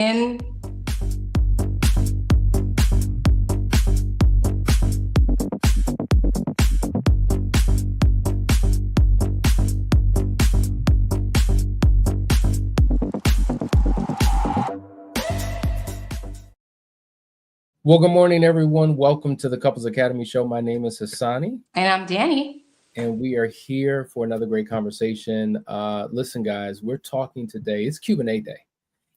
in. Well, good morning, everyone. Welcome to the Couples Academy Show. My name is Hassani. And I'm Danny. And we are here for another great conversation. Listen, guys, we're talking today. It's Q&A day.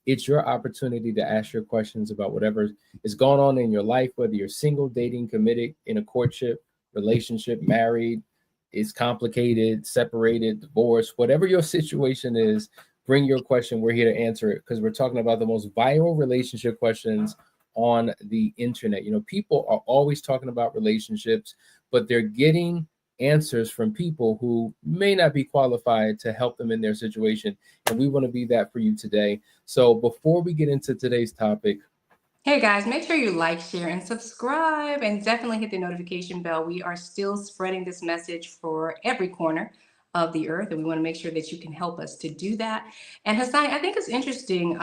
It's your opportunity to ask your questions about whatever is going on in your life, whether you're single, dating, committed, in a courtship, relationship, married, it's complicated, separated, divorced, whatever your situation is, bring your question. We're here to answer it because we're talking about the most viral relationship questions on the internet. You know, people are always talking about relationships, but they're getting answers from people who may not be qualified to help them in their situation. And we want to be that for you today. So before we get into today's topic, hey guys, make sure you like, share, and subscribe, and definitely hit the notification bell. We are still spreading this message for every corner of the earth, and we want to make sure that you can help us to do that. And Hassan, I think it's interesting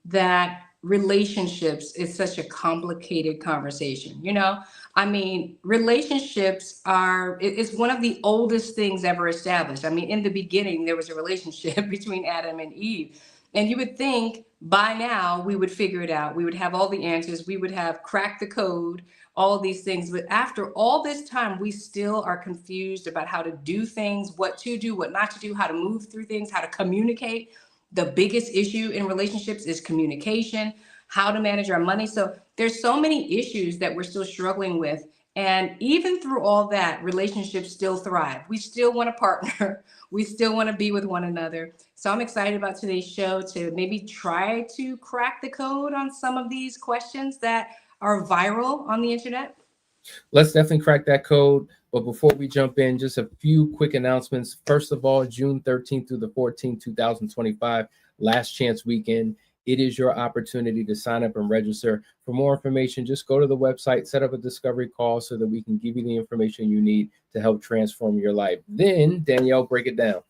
that relationships is such a complicated conversation. You know, I mean, relationships it's one of the oldest things ever established. I mean, in the beginning, there was a relationship between Adam and Eve. And you would think by now we would figure it out. We would have all the answers. We would have cracked the code, all these things. But after all this time, we still are confused about how to do things, what to do, what not to do, how to move through things, how to communicate. The biggest issue in relationships is communication, how to manage our money. So there's so many issues that we're still struggling with. And even through all that, relationships still thrive. We still want to partner. We still want to be with one another. So I'm excited about today's show to maybe try to crack the code on some of these questions that are viral on the internet. Let's definitely crack that code. But before we jump in, just a few quick announcements. First of all, June 13th through the 14th, 2025, last chance weekend. It is your opportunity to sign up and register. For more information, just go to the website, set up a discovery call so that we can give you the information you need to help transform your life. Then, Danielle, break it down.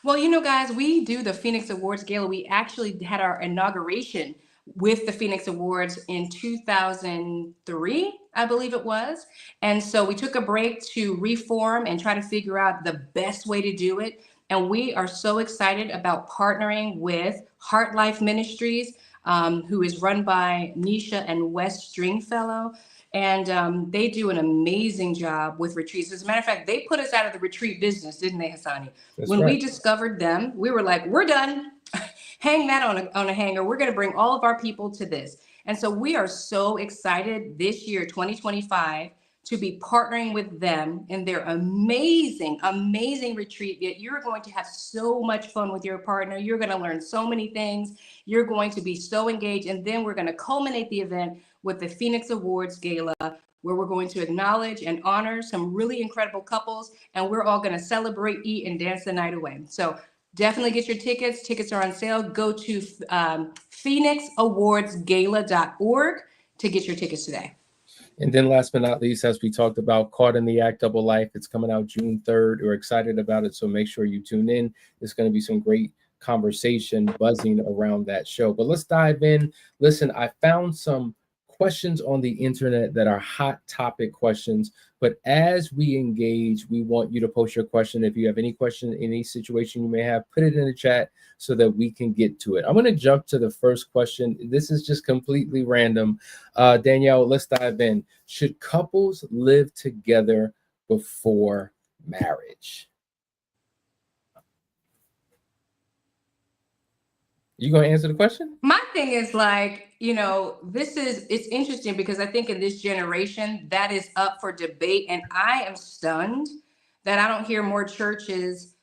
Well, you know, guys, we do the Phoenix Awards Gala. We actually had our inauguration with the Phoenix Awards in 2003, I believe it was. And so we took a break to reform and try to figure out the best way to do it. And we are so excited about partnering with Heart Life Ministries, who is run by Nisha and Wes Stringfellow. And they do an amazing job with retreats. As a matter of fact, they put us out of the retreat business, didn't they, Hassani? When we discovered them, we were like, we're done. Hang that on a hanger. We're going to bring all of our people to this. And so we are so excited this year, 2025, to be partnering with them in their amazing, amazing retreat. You're going to have so much fun with your partner. You're going to learn so many things. You're going to be so engaged. And then we're going to culminate the event with the Phoenix Awards Gala, where we're going to acknowledge and honor some really incredible couples. And we're all going to celebrate, eat, and dance the night away. So definitely get your tickets. Tickets are on sale. Go to phoenixawardsgala.org to get your tickets today. And then last but not least, as we talked about, Caught in the Act Double Life, it's coming out June 3rd. We're excited about it, so make sure you tune in. There's going to be some great conversation buzzing around that show. But let's dive in. Listen, I found some questions on the internet that are hot topic questions. But as we engage, we want you to post your question. If you have any question, any situation you may have, put it in the chat so that we can get to it. I'm going to jump to the first question. This is just completely random. Danielle, let's dive in. Should couples live together before marriage? You going to answer the question? My thing is like, you know, it's interesting because I think in this generation that is up for debate. And I am stunned that I don't hear more churches,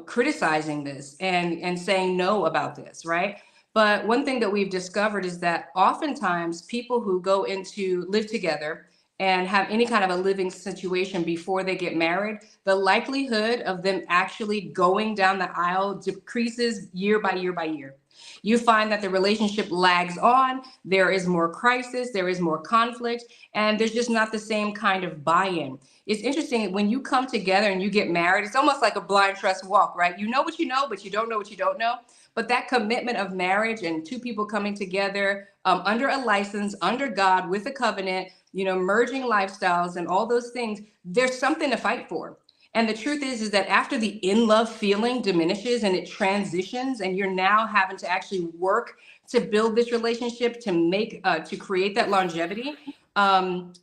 criticizing this and saying no about this, right? But one thing that we've discovered is that oftentimes people who go into live together and have any kind of a living situation before they get married, the likelihood of them actually going down the aisle decreases year by year by year. You find that the relationship lags on, there is more crisis, there is more conflict, and there's just not the same kind of buy-in. It's interesting, when you come together and you get married, it's almost like a blind trust walk, right? You know what you know, but you don't know what you don't know. but that commitment of marriage and two people coming together under a license, under God, with a covenant, merging lifestyles and all those things, there's something to fight for. And the truth is that after the in love feeling diminishes and it transitions, and you're now having to actually work to build this relationship, to create that longevity,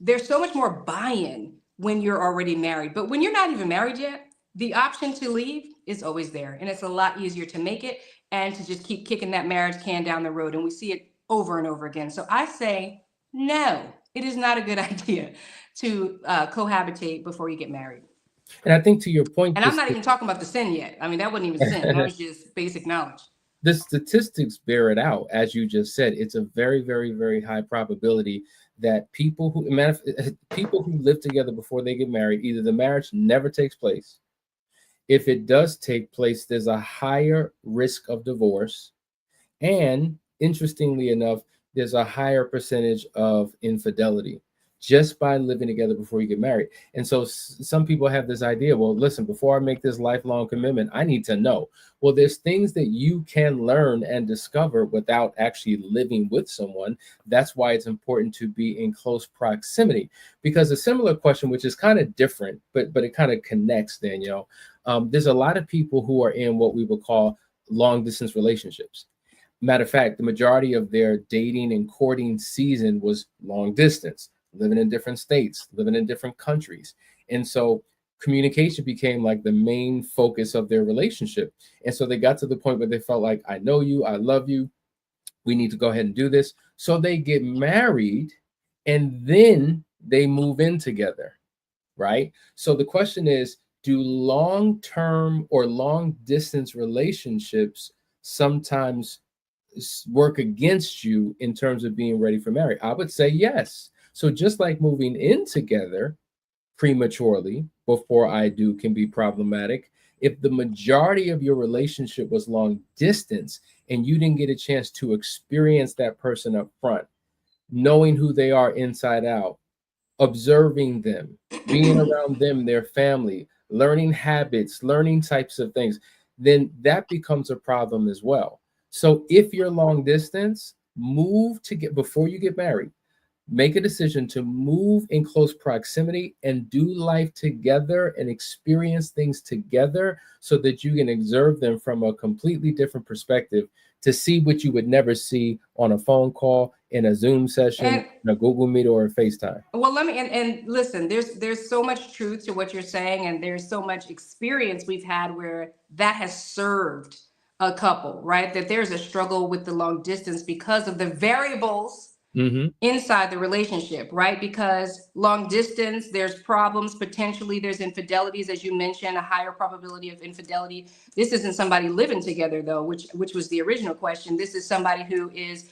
there's so much more buy-in when you're already married. But when you're not even married yet, the option to leave is always there. And it's a lot easier to make it and to just keep kicking that marriage can down the road. And we see it over and over again. So I say, no, it is not a good idea to cohabitate before you get married. And I think to your point, and I'm not even talking about the sin yet. I mean, that wasn't even sin. That was just basic knowledge. The statistics bear it out. As you just said, it's a very, very, very high probability that people who live together before they get married, either the marriage never takes place. If it does take place, there's a higher risk of divorce. And interestingly enough, there's a higher percentage of infidelity just by living together before you get married. And so some people have this idea, well, listen, before I make this lifelong commitment, I need to know. Well, there's things that you can learn and discover without actually living with someone. That's why it's important to be in close proximity. Because a similar question, which is kind of different, but it kind of connects, Danielle. There's a lot of people who are in what we would call long distance relationships. Matter of fact, the majority of their dating and courting season was long distance, living in different states, living in different countries. And so communication became like the main focus of their relationship. And so they got to the point where they felt like, I know you, I love you, we need to go ahead and do this. So they get married and then they move in together, right? So the question is, do long-term or long-distance relationships sometimes work against you in terms of being ready for marriage? I would say yes. So just like moving in together prematurely before I do can be problematic, if the majority of your relationship was long distance and you didn't get a chance to experience that person up front, knowing who they are inside out, observing them, being around them, their family, learning habits, learning types of things, then that becomes a problem as well. So if you're long distance, before you get married, make a decision to move in close proximity and do life together and experience things together so that you can observe them from a completely different perspective to see what you would never see on a phone call, in a Zoom session, in a Google Meet or a FaceTime. Well, and listen, there's so much truth to what you're saying, and there's so much experience we've had where that has served a couple, right? That there's a struggle with the long distance because of the variables inside the relationship, right? Because long distance, there's problems, potentially there's infidelities, as you mentioned, a higher probability of infidelity. This isn't somebody living together though, which was the original question. This is somebody who is,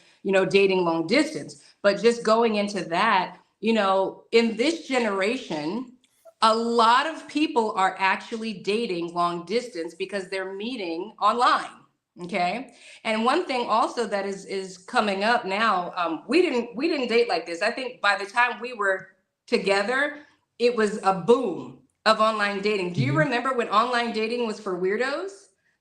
dating long distance. But just going into that, in this generation, a lot of people are actually dating long distance because they're meeting online. Okay. And one thing also that is coming up now, we didn't date like this. I think by the time we were together, it was a boom of online dating. Do you remember when online dating was for weirdos?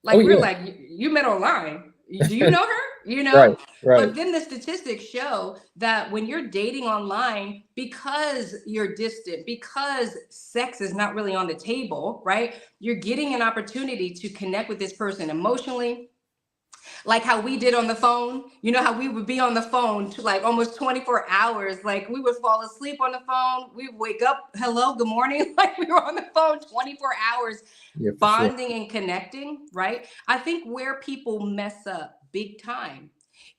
Like we're like, you met online. Do you know her? Right. But then the statistics show that when you're dating online, because you're distant, because sex is not really on the table, right? You're getting an opportunity to connect with this person emotionally. Like how we did on the phone, how we would be on the phone to like almost 24 hours. Like we would fall asleep on the phone. We wake up, hello, good morning. Like we were on the phone 24 hours, bonding and connecting, right? I think where people mess up big time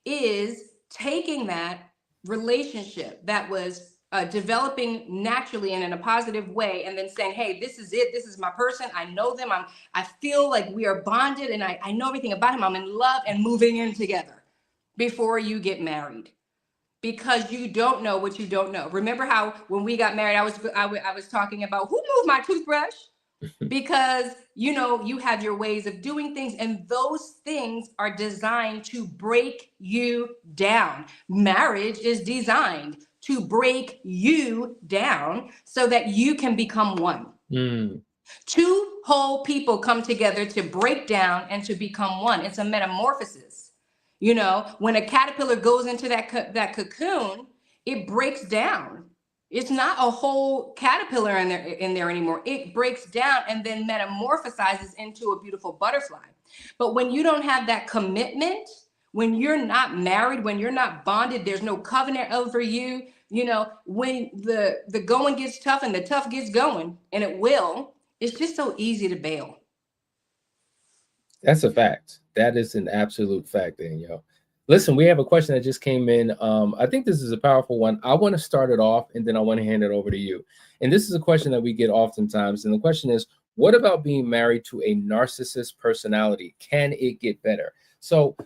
is taking that relationship that was developing naturally and in a positive way, and then saying, hey, this is it, this is my person, I know them, I feel like we are bonded and I know everything about him, I'm in love, and moving in together before you get married, because you don't know what you don't know. Remember how when we got married, I was talking about who moved my toothbrush, because you have your ways of doing things, and those things are designed to break you down. Marriage is designed to break you down so that you can become one. Two whole people come together to break down and to become one. It's a metamorphosis. You know, when a caterpillar goes into that cocoon, it breaks down. It's not a whole caterpillar in there anymore. It breaks down and then metamorphosizes into a beautiful butterfly. But when you don't have that commitment, when you're not married, when you're not bonded, there's no covenant over you. You know, when the going gets tough and the tough gets going, and it will, it's just so easy to bail. That's a fact. That is an absolute fact, Danielle. Listen, we have a question that just came in. I think this is a powerful one. I want to start it off and then I want to hand it over to you. And this is a question that we get oftentimes. And the question is, what about being married to a narcissist personality? Can it get better? So,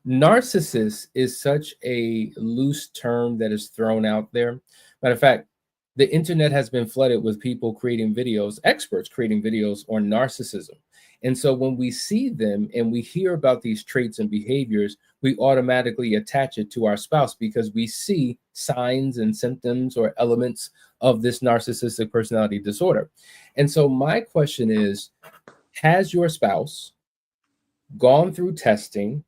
narcissist is such a loose term that is thrown out there. Matter of fact, the internet has been flooded with people creating videos, experts creating videos on narcissism. And so when we see them and we hear about these traits and behaviors, we automatically attach it to our spouse because we see signs and symptoms or elements of this narcissistic personality disorder. And so my question is, has your spouse gone through testing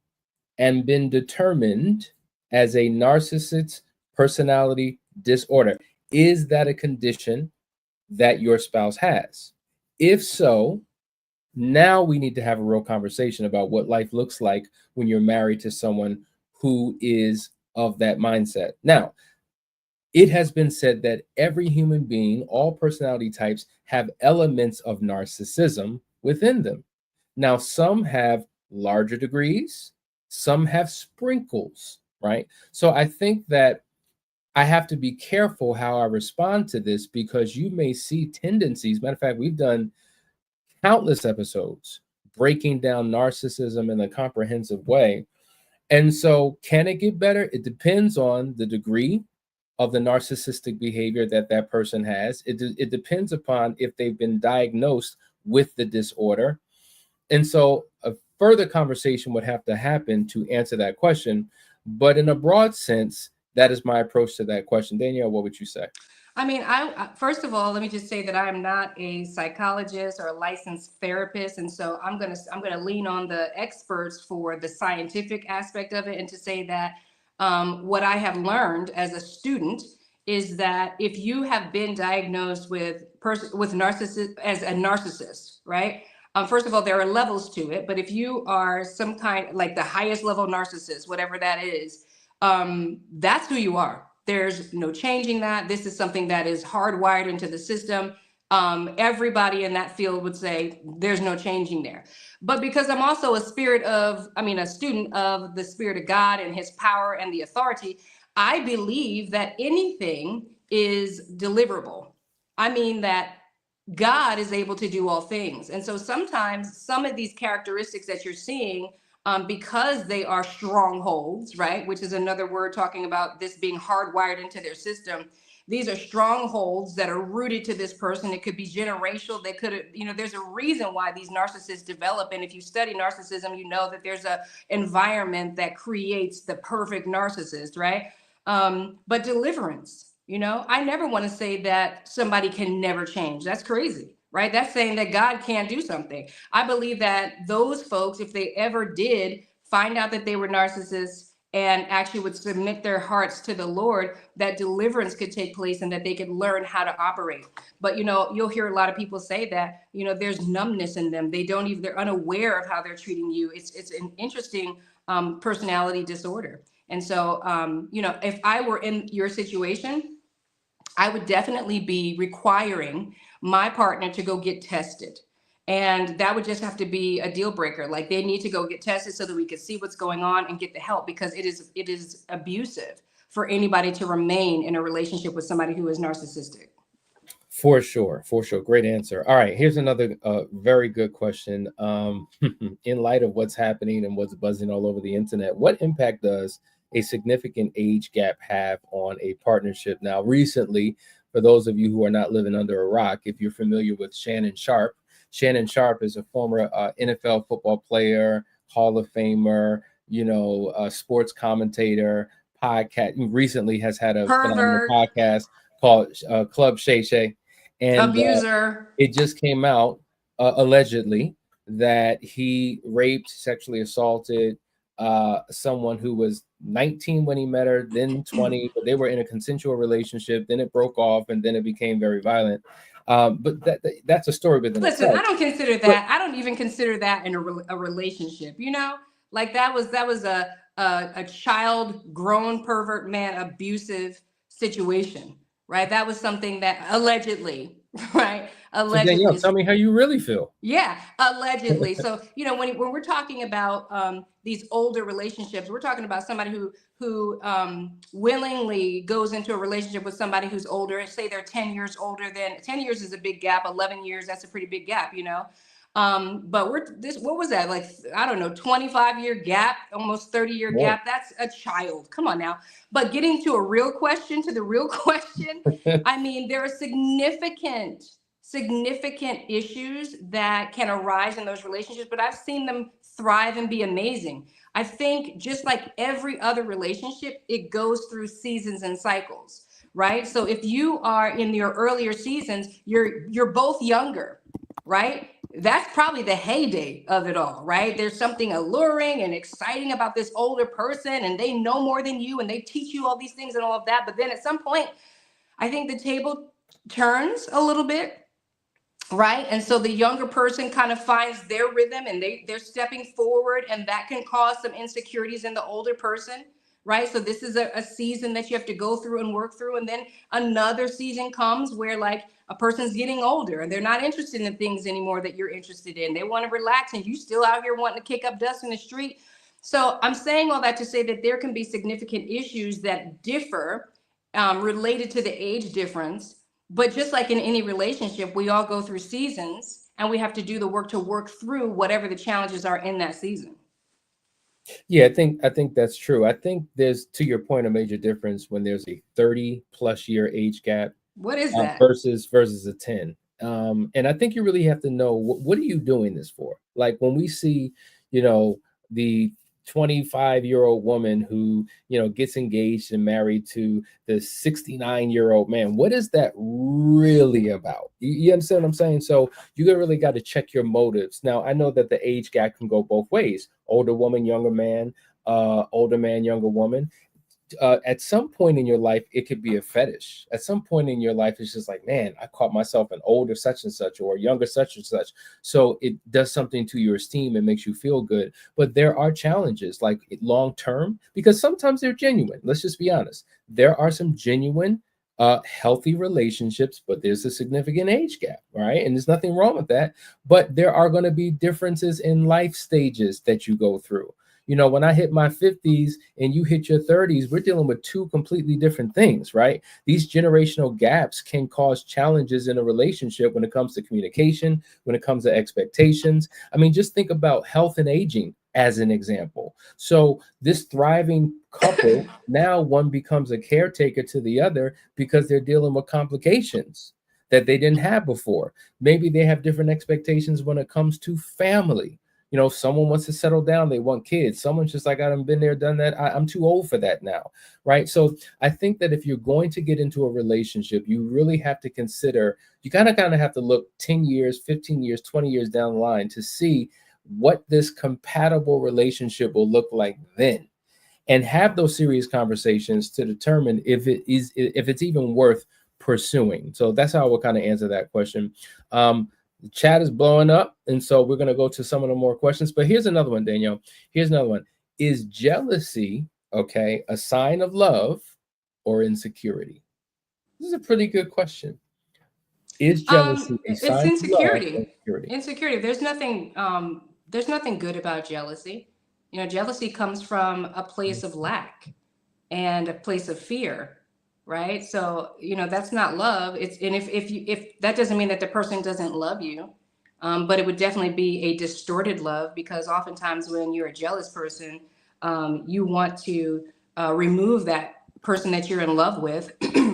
and been determined as a narcissist personality disorder? Is that a condition that your spouse has? If so, now we need to have a real conversation about what life looks like when you're married to someone who is of that mindset. Now, it has been said that every human being, all personality types, have elements of narcissism within them. Now, some have larger degrees, some have sprinkles, right? So I think that I have to be careful how I respond to this because you may see tendencies. Matter of fact, we've done countless episodes breaking down narcissism in a comprehensive way. And so, can it get better? It depends on the degree of the narcissistic behavior that that person has. It depends upon if they've been diagnosed with the disorder. And so, a further conversation would have to happen to answer that question. But in a broad sense, that is my approach to that question. Danielle, what would you say? I mean, first of all, let me just say that I am not a psychologist or a licensed therapist, and so I'm gonna lean on the experts for the scientific aspect of it, and to say that what I have learned as a student is that if you have been diagnosed with narcissist as a narcissist, right? First of all, there are levels to it, but if you are some kind like the highest level narcissist, whatever that is, that's who you are. There's no changing that. This is something that is hardwired into the system. Everybody in that field would say there's no changing there. But because I'm also a student of the Spirit of God and his power and the authority, I believe that anything is deliverable. I mean that God is able to do all things. And so sometimes some of these characteristics that you're seeing, because they are strongholds, right? Which is another word talking about this being hardwired into their system. These are strongholds that are rooted to this person. It could be generational. They could have, there's a reason why these narcissists develop. And if you study narcissism, you know that there's a environment that creates the perfect narcissist, right? But deliverance, I never want to say that somebody can never change. That's crazy, right? That's saying that God can't do something. I believe that those folks, if they ever did find out that they were narcissists and actually would submit their hearts to the Lord, that deliverance could take place and that they could learn how to operate. But, you'll hear a lot of people say that, there's numbness in them. They're unaware of how they're treating you. It's an interesting personality disorder. And so, if I were in your situation, I would definitely be requiring my partner to go get tested. And that would just have to be a deal breaker. Like they need to go get tested so that we can see what's going on and get the help, because it is abusive for anybody to remain in a relationship with somebody who is narcissistic. For sure, for sure. Great answer. All right, here's another very good question. In light of what's happening and what's buzzing all over the internet, what impact does a significant age gap have on a partnership? Now, recently, for those of you who are not living under a rock, if you're familiar with Shannon Sharpe is a former NFL football player, Hall of Famer, sports commentator, podcast. Recently has had a phenomenal podcast called Club Shay Shay. And Abuser. it just came out allegedly that he raped, sexually assaulted someone who was 19 when he met her, then 20, but they were in a consensual relationship. Then it broke off, and then it became very violent. But that's a story within Listen, itself. I don't consider But that. I don't even consider that in a relationship. You know, like that was a child grown pervert man abusive situation, right? That was something that allegedly, right? so Danielle, Allegedly. tell me how you really feel. Yeah, allegedly. So, when we're talking about these older relationships, we're talking about somebody who willingly goes into a relationship with somebody who's older. Say they're 10 years older. Than 10 years is a big gap. 11 years, that's a pretty big gap, you know. But what was that, like, I don't know, 25-year gap, almost 30-year More. gap? That's a child. Come on now. But getting to the real question, I mean, there are significant issues that can arise in those relationships, but I've seen them thrive and be amazing. I think just like every other relationship, it goes through seasons and cycles, right? So if you are in your earlier seasons, you're both younger, right? That's probably the heyday of it all, right? There's something alluring and exciting about this older person, and they know more than you, and they teach you all these things and all of that. But then at some point, I think the table turns a little bit, right? And so the younger person kind of finds their rhythm, and they're stepping forward, and that can cause some insecurities in the older person, right? So this is a season that you have to go through and work through. And then another season comes where, like, a person's getting older and they're not interested in the things anymore that you're interested in. They want to relax, and you still out here wanting to kick up dust in the street. So I'm saying all that to say that there can be significant issues that differ, related to the age difference. But just like in any relationship, we all go through seasons, and we have to do the work to work through whatever the challenges are in that season. Yeah, I think that's true. I think there's, to your point, a major difference when there's a 30 plus year age gap What is that? versus a 10. And I think you really have to know what are you doing this for? Like when we see, the 25-year-old woman who, gets engaged and married to the 69-year-old man, what is that really about? You understand what I'm saying? So you really got to check your motives. Now, I know that the age gap can go both ways. Older woman, younger man, older man, younger woman. At some point in your life, it could be a fetish. At some point in your life, it's just like, man, I caught myself an older such and such or younger such and such. So it does something to your esteem and makes you feel good. But there are challenges like long term, because sometimes they're genuine. Let's just be honest. There are some genuine, healthy relationships, but there's a significant age gap, right? And there's nothing wrong with that. But there are going to be differences in life stages that you go through. When I hit my 50s and you hit your 30s, we're dealing with two completely different things, right? These generational gaps can cause challenges in a relationship when it comes to communication, when it comes to expectations. I mean, just think about health and aging as an example. So this thriving couple, now one becomes a caretaker to the other because they're dealing with complications that they didn't have before. Maybe they have different expectations when it comes to family. Someone wants to settle down, they want kids. Someone's just like, I haven't been there, done that. I'm too old for that now, right? So I think that if you're going to get into a relationship, you really have to consider, you kind of have to look 10 years, 15 years, 20 years down the line to see what this compatible relationship will look like then, and have those serious conversations to determine if it's even worth pursuing. So that's how I would kind of answer that question. The chat is blowing up, and so we're going to go to some of the more questions. But here's another one, Danielle. Here's another one. Is jealousy, okay, a sign of love or insecurity? This is a pretty good question. Is jealousy a It's sign of love or insecurity. insecurity? Insecurity. There's nothing good about jealousy. Jealousy comes from a place of lack and a place of fear, right? So that's not love. And if that doesn't mean that the person doesn't love you, but it would definitely be a distorted love, because oftentimes when you're a jealous person, you want to remove that person that you're in love with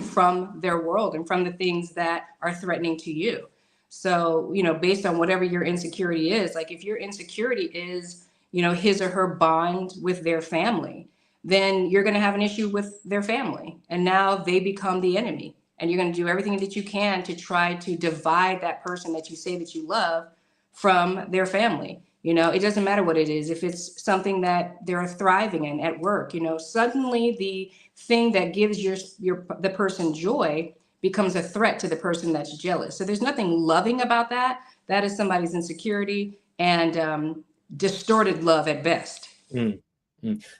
from their world and from the things that are threatening to you. So based on whatever your insecurity is, like if your insecurity is his or her bond with their family, then you're going to have an issue with their family, and now they become the enemy. and you're going to do everything that you can to try to divide that person that you say that you love from their family. You know, it doesn't matter what it is. If it's something that they're thriving in at work, you know, suddenly the thing that gives the person joy becomes a threat to the person that's jealous. So there's nothing loving about that. That is somebody's insecurity and distorted love at best. Mm,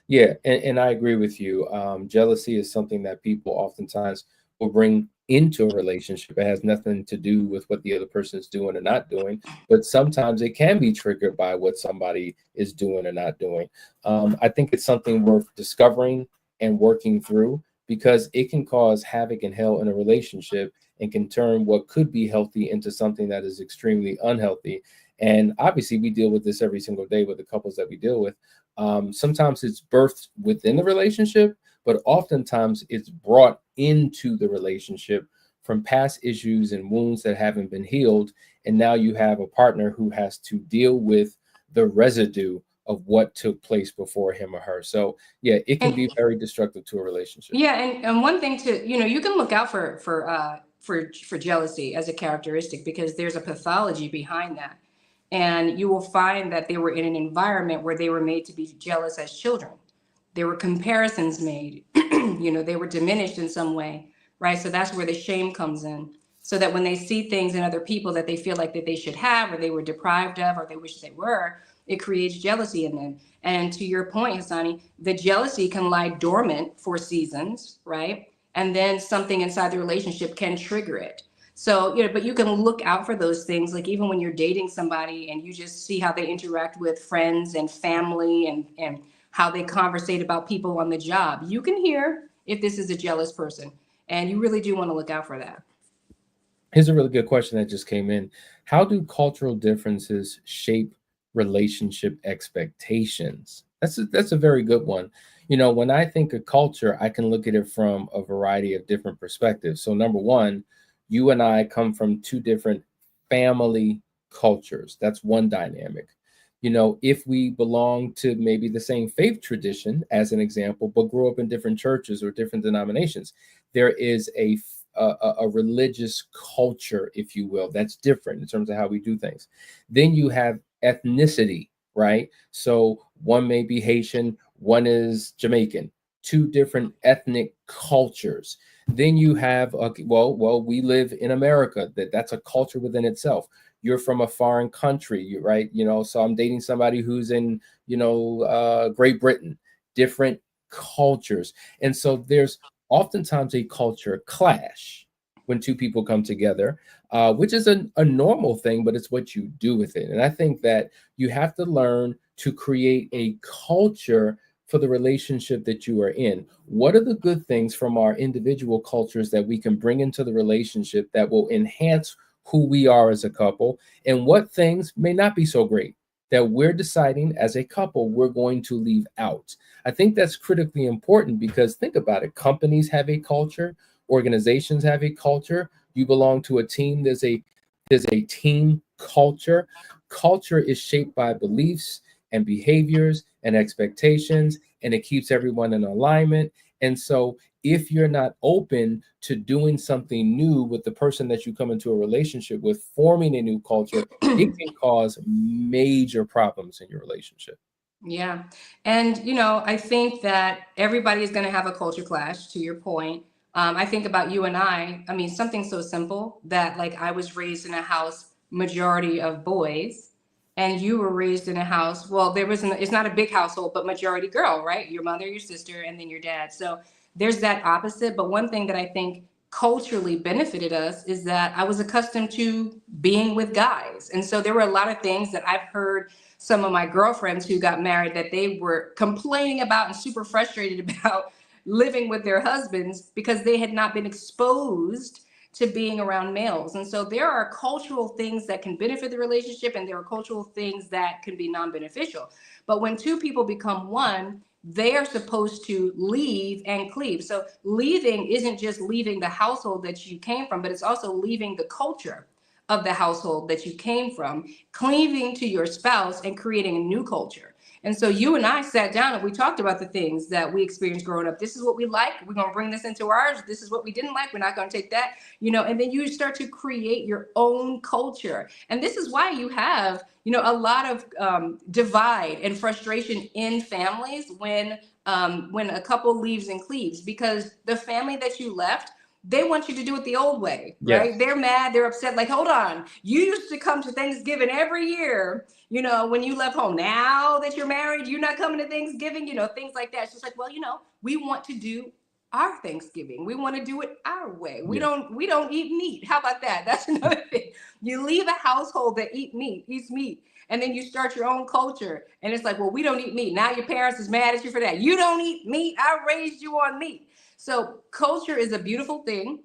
Yeah, and I agree with you. Jealousy is something that people oftentimes will bring into a relationship. It has nothing to do with what the other person is doing or not doing, but sometimes it can be triggered by what somebody is doing or not doing. I think it's something worth discovering and working through because it can cause havoc and hell in a relationship and can turn what could be healthy into something that is extremely unhealthy. And obviously, we deal with this every single day with the couples that we deal with. Sometimes it's birthed within the relationship, but oftentimes it's brought into the relationship from past issues and wounds that haven't been healed. And now you have a partner who has to deal with the residue of what took place before him or her. So yeah, it can And be very destructive to a relationship. yeah, and one thing to, you know, you can look out for jealousy as a characteristic because there's a pathology behind that. And you will find that they were in an environment where they were made to be jealous as children. There were comparisons made, you know, they were diminished in some way, right? So that's where the shame comes in. So that when they see things in other people that they feel like that they should have or they were deprived of or they wish they were, it creates jealousy in them. And to your point, Hassani, the jealousy can lie dormant for seasons, right? And then something inside the relationship can trigger it. So, you know, but you can look out for those things, like even when you're dating somebody and you just see how they interact with friends and family and how they conversate about people on the job. You can hear if this is a jealous person, and you really do want to look out for that. Here's a really good question that just came in. How do cultural differences shape relationship expectations? That's a very good one. You know, when I think of culture, I can look at it from a variety of different perspectives. So number one, you and I come from two different family cultures. That's one dynamic. You know, if we belong to maybe the same faith tradition, as an example, but grew up in different churches or different denominations, there is a religious culture, if you will, that's different in terms of how we do things. Then you have ethnicity, right? So one may be Haitian, one is Jamaican, two different ethnic cultures. Then you have, okay, well, we live in America. That's a culture within itself. You're from a foreign country, right? You know, so I'm dating somebody who's in, Great Britain, different cultures. And so there's oftentimes a culture clash when two people come together, which is a normal thing, but it's what you do with it. And I think that you have to learn to create a culture for the relationship that you are in. What are the good things from our individual cultures that we can bring into the relationship that will enhance who we are as a couple? And what things may not be so great that we're deciding as a couple we're going to leave out? I think that's critically important because think about it. Companies have a culture, organizations have a culture. You belong to a team, there's a team culture. Culture is shaped by beliefs and behaviors and expectations, and it keeps everyone in alignment. And so if you're not open to doing something new with the person that you come into a relationship with, forming a new culture, it can cause major problems in your relationship. Yeah. And, you know, I think that everybody is going to have a culture clash, to your point. I think about you and I mean, something so simple that, like, I was raised in a house majority of boys, and you were raised in a house, well, it's not a big household, but majority girl, right? Your mother, your sister, and then your dad. So there's that opposite. But one thing that I think culturally benefited us is that I was accustomed to being with guys. And so there were a lot of things that I've heard some of my girlfriends who got married that they were complaining about and super frustrated about living with their husbands because they had not been exposed to being around males. And so there are cultural things that can benefit the relationship and there are cultural things that can be non-beneficial. But when two people become one, they are supposed to leave and cleave. So leaving isn't just leaving the household that you came from, but it's also leaving the culture of the household that you came from, cleaving to your spouse and creating a new culture. And so you and I sat down and we talked about the things that we experienced growing up. This is what we like. We're going to bring this into ours. This is what we didn't like. We're not going to take that, and then you start to create your own culture. And this is why you have, a lot of divide and frustration in families when a couple leaves and cleaves, because the family that you left, they want you to do it the old way, right? Yes. They're mad, they're upset. Like, hold on, you used to come to Thanksgiving every year, when you left home. Now that you're married, you're not coming to Thanksgiving, things like that. It's just like, well, we want to do our Thanksgiving. We want to do it our way. We don't eat meat. How about that? That's another thing. You leave a household that eats meat, and then you start your own culture. And it's like, well, we don't eat meat. Now your parents is mad at you for that. You don't eat meat. I raised you on meat. So culture is a beautiful thing.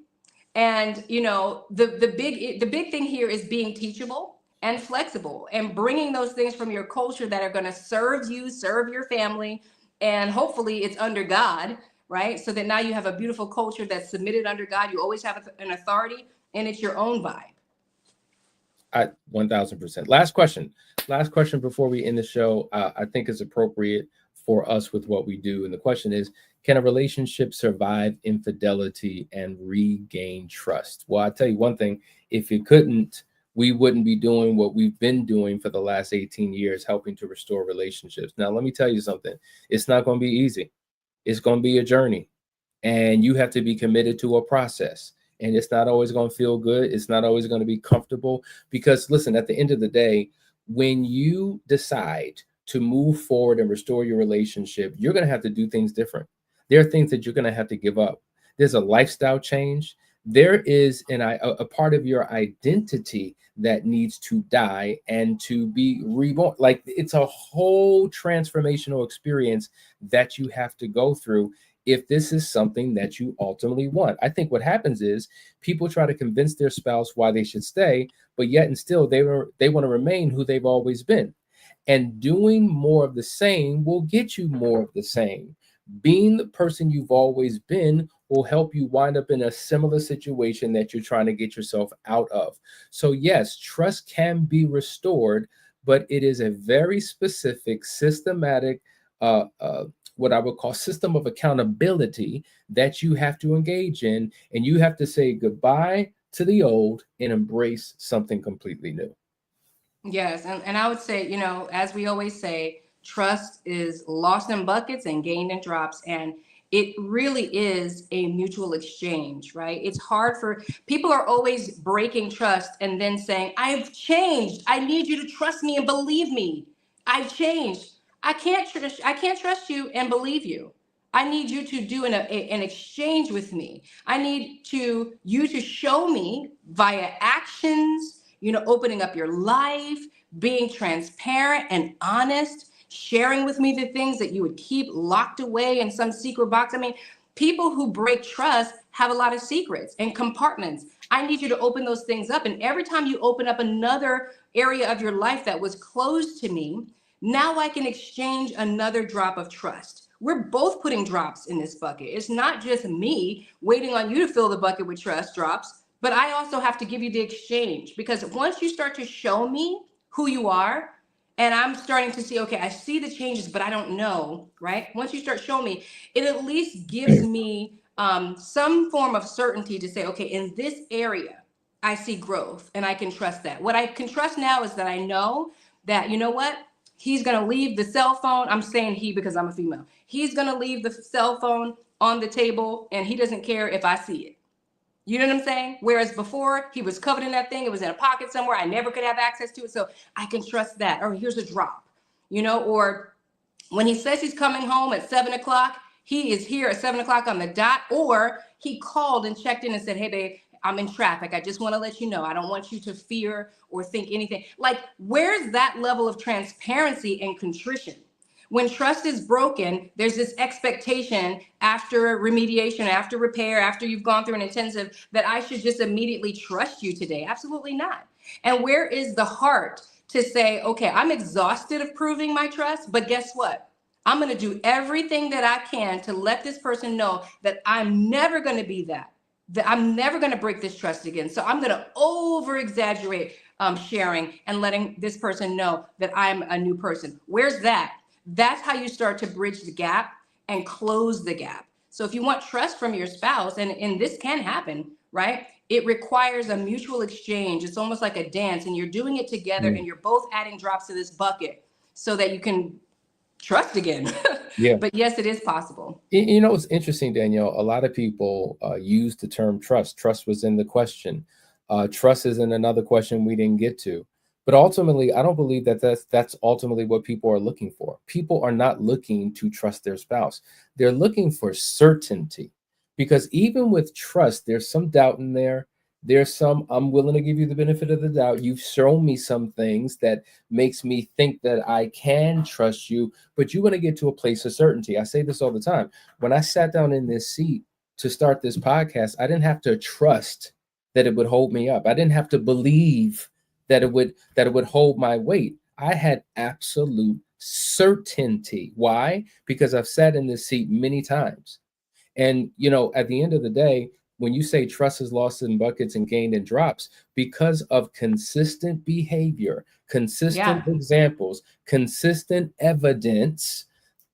And, the big thing here is being teachable and flexible and bringing those things from your culture that are going to serve you, serve your family. And hopefully it's under God, right? So that now you have a beautiful culture that's submitted under God. You always have an authority, and it's your own vibe. 1000%. Last question before we end the show. I think is appropriate for us with what we do. And the question is, can a relationship survive infidelity and regain trust? Well, I'll tell you one thing, if it couldn't, we wouldn't be doing what we've been doing for the last 18 years, helping to restore relationships. Now, let me tell you something. It's not going to be easy. It's going to be a journey, and you have to be committed to a process. And it's not always going to feel good. It's not always going to be comfortable, because listen, at the end of the day, when you decide to move forward and restore your relationship, you're going to have to do things different. There are things that you're going to have to give up. There's a lifestyle change. There is a part of your identity that needs to die and to be reborn. Like, it's a whole transformational experience that you have to go through if this is something that you ultimately want. I think what happens is people try to convince their spouse why they should stay, but yet and still they want to remain who they've always been. And doing more of the same will get you more of the same. Being the person you've always been will help you wind up in a similar situation that you're trying to get yourself out of. So yes, trust can be restored, but it is a very specific, systematic, what I would call system of accountability that you have to engage in, and you have to say goodbye to the old and embrace something completely new. Yes, and I would say, as we always say, trust is lost in buckets and gained in drops. And it really is a mutual exchange, right? It's hard for people are always breaking trust and then saying, I've changed. I need you to trust me and believe me. I've changed. I can't trust you and believe you. I need you to do an exchange with me. I need you to show me via actions, opening up your life, being transparent and honest, sharing with me the things that you would keep locked away in some secret box. I mean, people who break trust have a lot of secrets and compartments. I need you to open those things up. And every time you open up another area of your life that was closed to me, now I can exchange another drop of trust. We're both putting drops in this bucket. It's not just me waiting on you to fill the bucket with trust drops, but I also have to give you the exchange, because once you start to show me who you are, and I'm starting to see, okay, I see the changes, but I don't know, right? Once you start showing me, it at least gives me some form of certainty to say, okay, in this area, I see growth and I can trust that. What I can trust now is that I know that, you know what? He's going to leave the cell phone. I'm saying he because I'm a female. He's going to leave the cell phone on the table and he doesn't care if I see it. You know what I'm saying? Whereas before, he was covered in that thing. It was in a pocket somewhere. I never could have access to it. So I can trust that. Or here's a drop, or when he says he's coming home at 7:00, he is here at 7:00 on the dot. Or he called and checked in and said, hey, babe, I'm in traffic. I just want to let you know. I don't want you to fear or think anything. Like, where's that level of transparency and contrition? When trust is broken, there's this expectation after remediation, after repair, after you've gone through an intensive, that I should just immediately trust you today. Absolutely not. And where is the heart to say, okay, I'm exhausted of proving my trust, but guess what? I'm going to do everything that I can to let this person know that I'm never going to be that I'm never going to break this trust again. So I'm going to over exaggerate sharing and letting this person know that I'm a new person. Where's that? That's how you start to bridge the gap and close the gap. So if you want trust from your spouse, and this can happen, right? It requires a mutual exchange. It's almost like a dance, and you're doing it together, and you're both adding drops to this bucket so that you can trust again. Yeah. But yes, it is possible. You know, it's interesting, Danielle. A lot of people use the term trust. Trust was in the question. Trust is in another question we didn't get to. But ultimately, I don't believe that that's ultimately what people are looking for. People are not looking to trust their spouse. They're looking for certainty, because even with trust, there's some doubt in there. There's some, I'm willing to give you the benefit of the doubt. You've shown me some things that makes me think that I can trust you, but you want to get to a place of certainty. I say this all the time. When I sat down in this seat to start this podcast, I didn't have to trust that it would hold me up. I didn't have to believe that it would hold my weight. I had absolute certainty. Why? Because I've sat in this seat many times. And you know, at the end of the day, when you say trust is lost in buckets and gained in drops, because of consistent behavior, consistent examples, consistent evidence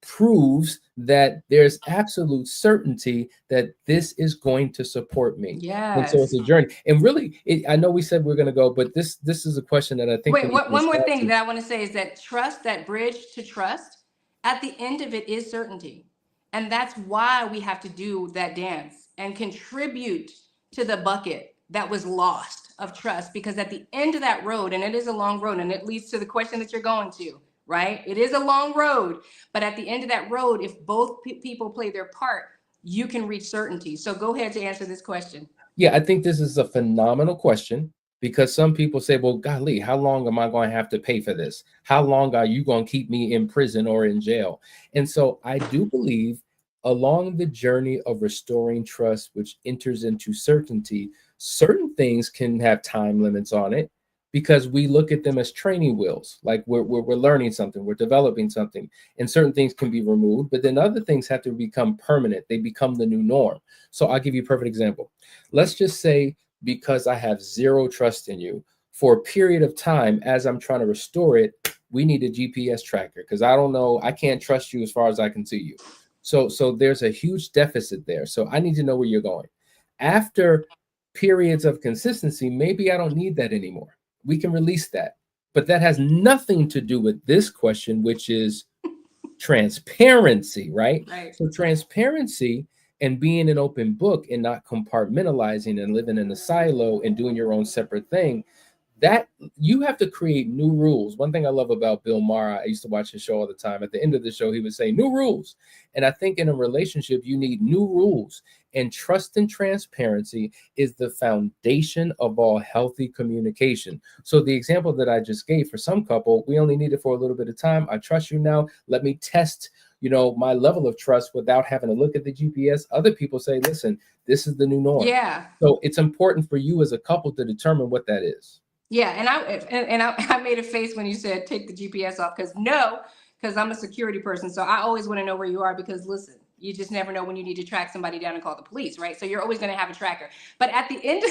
proves that there's absolute certainty that this is going to support me. And so it's Yes. a journey. And really, I know we said we're going to go, but this is a question that I think. Wait, one more thing that I want to say is that trust, that bridge to trust, at the end of it is certainty. And that's why we have to do that dance and contribute to the bucket that was lost of trust. Because at the end of that road, and it is a long road, and it leads to the question that you're going to, right? It is a long road, but at the end of that road, if both people play their part, you can reach certainty. So go ahead to answer this question. Yeah, I think this is a phenomenal question, because some people say, well, golly, how long am I going to have to pay for this? How long are you going to keep me in prison or in jail? And so I do believe along the journey of restoring trust, which enters into certainty, certain things can have time limits on it, because we look at them as training wheels. Like we're learning something, we're developing something, and certain things can be removed, but then other things have to become permanent. They become the new norm. So I'll give you a perfect example. Let's just say, because I have zero trust in you, for a period of time, as I'm trying to restore it, we need a GPS tracker, because I don't know, I can't trust you as far as I can see you. So there's a huge deficit there. So I need to know where you're going. After periods of consistency, maybe I don't need that anymore. We can release that. But that has nothing to do with this question, which is transparency, right? Right. So transparency and being an open book and not compartmentalizing and living in a silo and doing your own separate thing, that you have to create new rules. One thing I love about Bill Maher, I used to watch his show all the time. At the end of the show, he would say new rules. And I think in a relationship, you need new rules. And trust and transparency is the foundation of all healthy communication. So the example that I just gave, for some couple, we only need it for a little bit of time. I trust you now. Let me test, my level of trust without having to look at the GPS. Other people say, listen, this is the new norm. Yeah. So it's important for you as a couple to determine what that is. Yeah, and I made a face when you said take the GPS off, because I'm a security person, so I always want to know where you are, because listen, you just never know when you need to track somebody down and call the police, right? So you're always going to have a tracker. But at the end,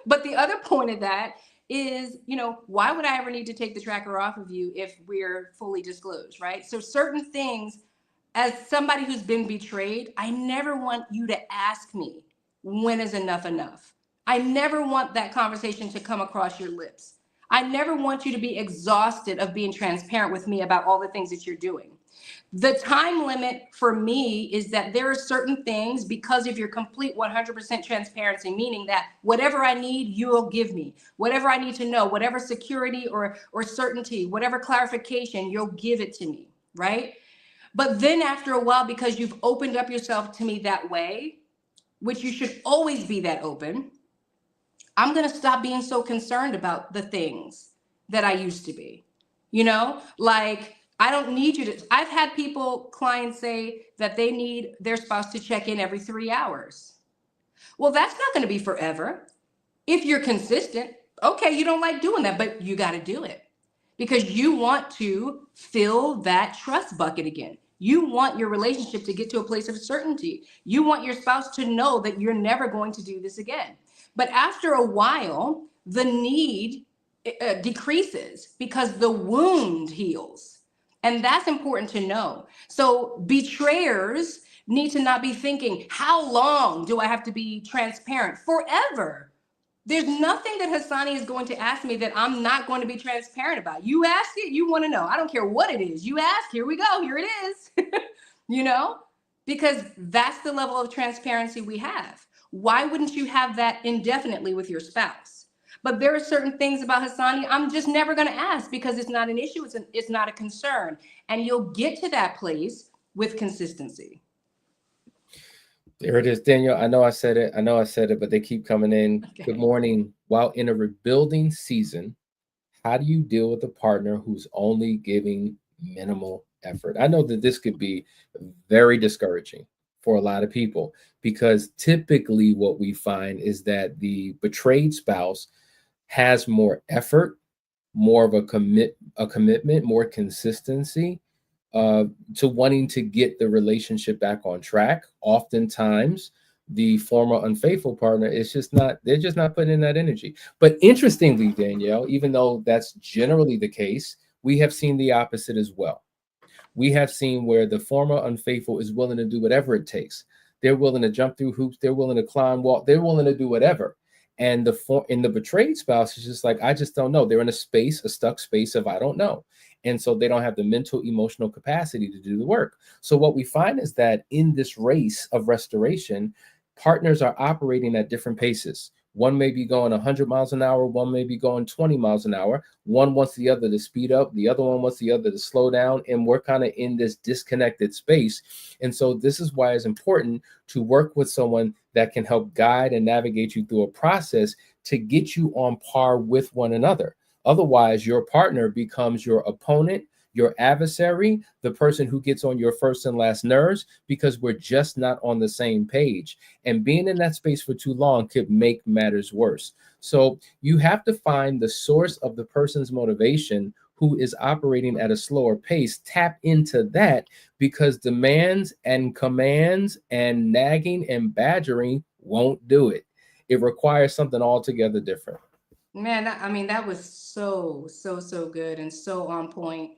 but the other point of that is, why would I ever need to take the tracker off of you if we're fully disclosed, right? So certain things, as somebody who's been betrayed, I never want you to ask me, when is enough enough? I never want that conversation to come across your lips. I never want you to be exhausted of being transparent with me about all the things that you're doing. The time limit for me is that there are certain things, because of your complete 100% transparency, meaning that whatever I need, you'll give me. Whatever I need to know, whatever security or certainty, whatever clarification, you'll give it to me, right? But then after a while, because you've opened up yourself to me that way, which you should always be that open, I'm going to stop being so concerned about the things that I used to be. Like, I don't need you to. I've had clients say that they need their spouse to check in every 3 hours. Well, that's not going to be forever. If you're consistent, okay, you don't like doing that, but you got to do it, because you want to fill that trust bucket again. You want your relationship to get to a place of certainty. You want your spouse to know that you're never going to do this again. But after a while, the need decreases because the wound heals. And that's important to know. So betrayers need to not be thinking, how long do I have to be transparent? Forever. There's nothing that Hassani is going to ask me that I'm not going to be transparent about. You ask it, you want to know. I don't care what it is. You ask, here we go, here it is. You know, because that's the level of transparency we have. Why wouldn't you have that indefinitely with your spouse? But there are certain things about Hassani I'm just never going to ask because it's not an issue, it's not a concern. And you'll get to that place with consistency. There it is, Daniel. I know I said it, but they keep coming in. Okay. Good morning. While in a rebuilding season, how do you deal with a partner who's only giving minimal effort? I know that this could be very discouraging for a lot of people because typically what we find is that the betrayed spouse has more effort, more of a commitment, more consistency to wanting to get the relationship back on track. Oftentimes, the former unfaithful partner is just not, they're just not putting in that energy. But interestingly, Danielle, even though that's generally the case, we have seen the opposite as well. We have seen where the former unfaithful is willing to do whatever it takes. They're willing to jump through hoops. They're willing to climb wall. They're willing to do whatever. And the betrayed spouse is just like, I just don't know. They're in a stuck space of I don't know. And so they don't have the mental, emotional capacity to do the work. So what we find is that in this race of restoration, partners are operating at different paces. One may be going 100 miles an hour. One may be going 20 miles an hour. One wants the other to speed up. The other one wants the other to slow down. And we're kind of in this disconnected space. And so this is why it's important to work with someone that can help guide and navigate you through a process to get you on par with one another. Otherwise, your partner becomes your opponent, your adversary, the person who gets on your first and last nerves because we're just not on the same page. And being in that space for too long could make matters worse. So you have to find the source of the person's motivation who is operating at a slower pace, tap into that, because demands and commands and nagging and badgering won't do it. It requires something altogether different. Man, I mean, that was so good and so on point.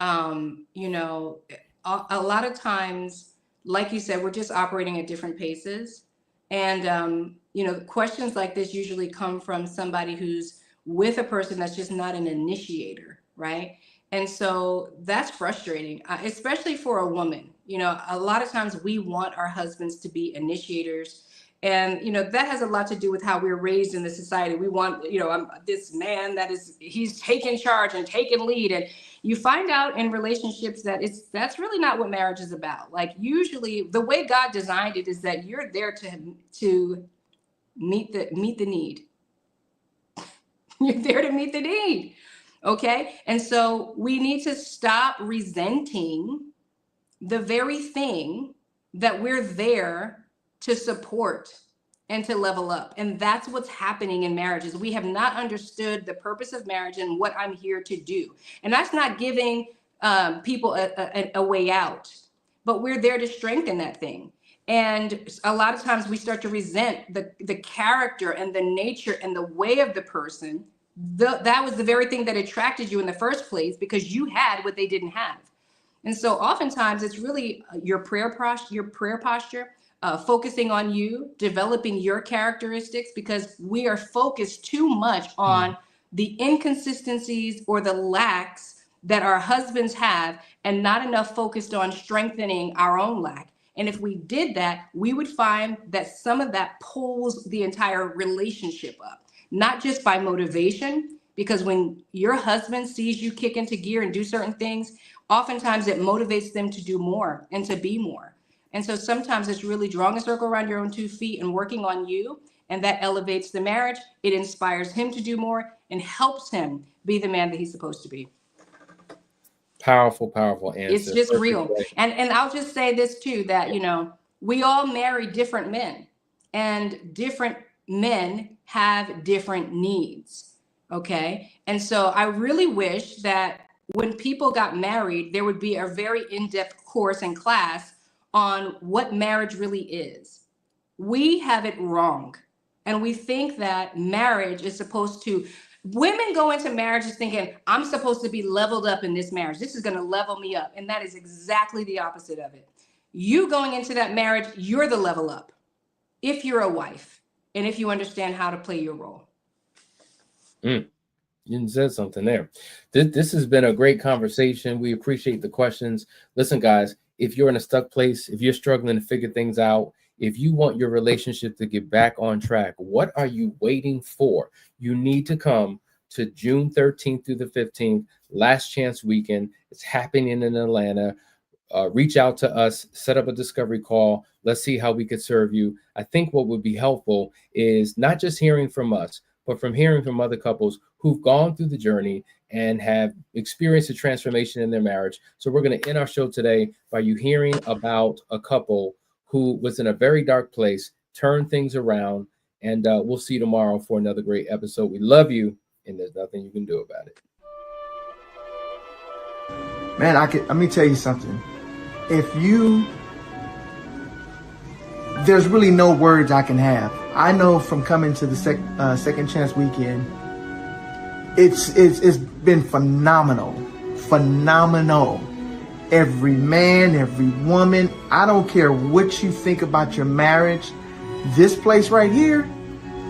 You know, a lot of times, like you said, we're just operating at different paces. And, you know, questions like this usually come from somebody who's with a person that's just not an initiator, right? And so that's frustrating, especially for a woman. You know, a lot of times we want our husbands to be initiators. And, you know, that has a lot to do with how we're raised in the society. We want, you know, this man that is, he's taking charge and taking lead. And you find out in relationships that that's really not what marriage is about. Like usually the way God designed it is that you're there to meet the need. You're there to meet the need. Okay. And so we need to stop resenting the very thing that we're there to support and to level up. And that's what's happening in marriages. We have not understood the purpose of marriage and what I'm here to do. And that's not giving people a way out, but we're there to strengthen that thing. And a lot of times we start to resent the character and the nature and the way of the person. That was the very thing that attracted you in the first place because you had what they didn't have. And so oftentimes it's really your prayer posture, focusing on you, developing your characteristics, because we are focused too much on the inconsistencies or the lacks that our husbands have and not enough focused on strengthening our own lack. And if we did that, we would find that some of that pulls the entire relationship up, not just by motivation, because when your husband sees you kick into gear and do certain things, oftentimes it motivates them to do more and to be more. And so sometimes it's really drawing a circle around your own 2 feet and working on you. And that elevates the marriage. It inspires him to do more and helps him be the man that he's supposed to be. Powerful answer. It's just real. And I'll just say this too, that, you know, we all marry different men and different men have different needs. Okay. And so I really wish that when people got married, there would be a very in-depth course and class on what marriage really is. We have it wrong. And we think that marriage is supposed to Women go into marriages thinking, I'm supposed to be leveled up in this marriage. This is going to level me up. And that is exactly the opposite of it. You going into that marriage, you're the level up if you're a wife and if you understand how to play your role. You said something there. This has been a great conversation. We appreciate the questions. Listen, guys, if you're in a stuck place, if you're struggling to figure things out, if you want your relationship to get back on track, what are you waiting for? You need to come to June 13th through the 15th, Last Chance Weekend. It's happening in Atlanta. Reach out to us, set up a discovery call. Let's see how we could serve you. I think what would be helpful is not just hearing from us, but from hearing from other couples who've gone through the journey and have experienced a transformation in their marriage. So we're going to end our show today by you hearing about a couple who was in a very dark place, turned things around, and we'll see you tomorrow for another great episode. We love you, and there's nothing you can do about it. Man, let me tell you something. There's really no words I can have. I know from coming to the Second Chance Weekend, it's been phenomenal. Every man, every woman, I don't care what you think about your marriage. This place right here,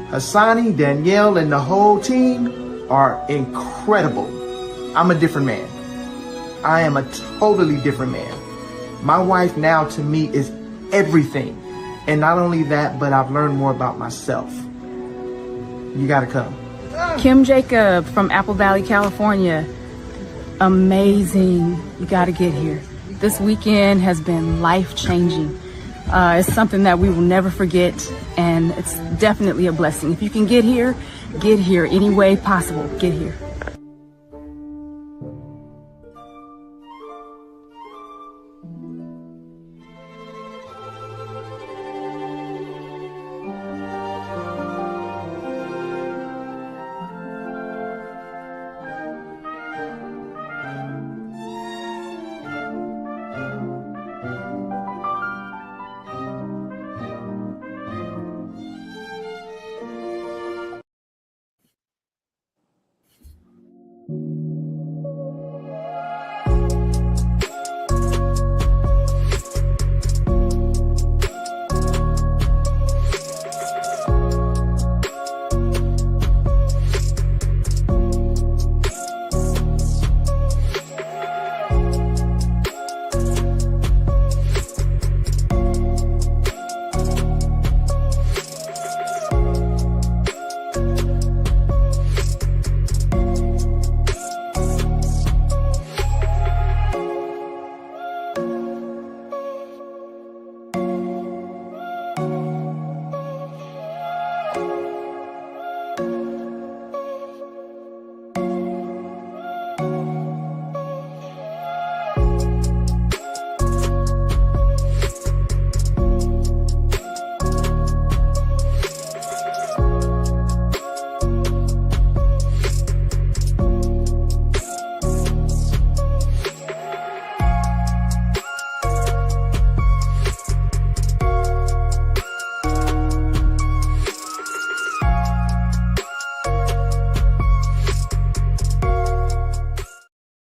Hassani, Danielle, and the whole team are incredible. I'm a different man. I am a totally different man. My wife now to me is everything. And not only that, but I've learned more about myself. You gotta come. Kim Jacob from Apple Valley, California. Amazing. You gotta get here. This weekend has been life-changing. It's something that we will never forget, and it's definitely a blessing. If you can get here any way possible, get here.